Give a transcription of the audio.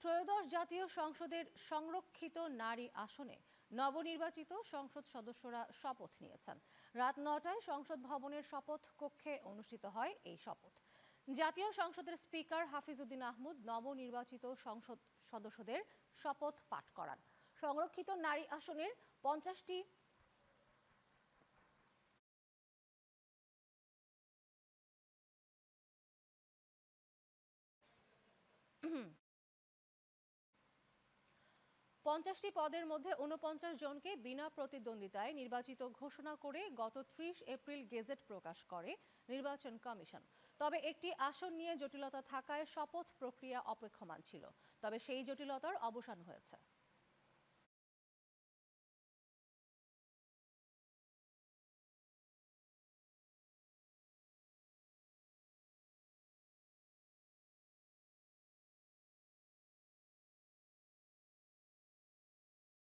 ত্রয়োদশ জাতীয় সংসদের সংরক্ষিত নারী আসনে নবনির্বাচিত সংসদ সদস্যরা শপথ নিয়েছেন। রাত ৯টায় সংসদ ভবনের শপথ কক্ষে অনুষ্ঠিত হয় এই শপথ। জাতীয় সংসদের স্পিকার হাফিজউদ্দিন আহমদ নবনির্বাচিত সংসদ সদস্যদের শপথ পাঠ করান। সংরক্ষিত নারী আসনের 50টি পদের মধ্যে ৪৯ জনকে বিনা প্রতিদ্বন্দ্বিতায় নির্বাচিত ঘোষণা করে গত ৩০ এপ্রিল গেজেট প্রকাশ করে নির্বাচন কমিশন। তবে একটি আসন নিয়ে জটিলতা থাকায় শপথ প্রক্রিয়া অপেক্ষমান ছিল, তবে সেই জটিলতার অবসান হয়েছে।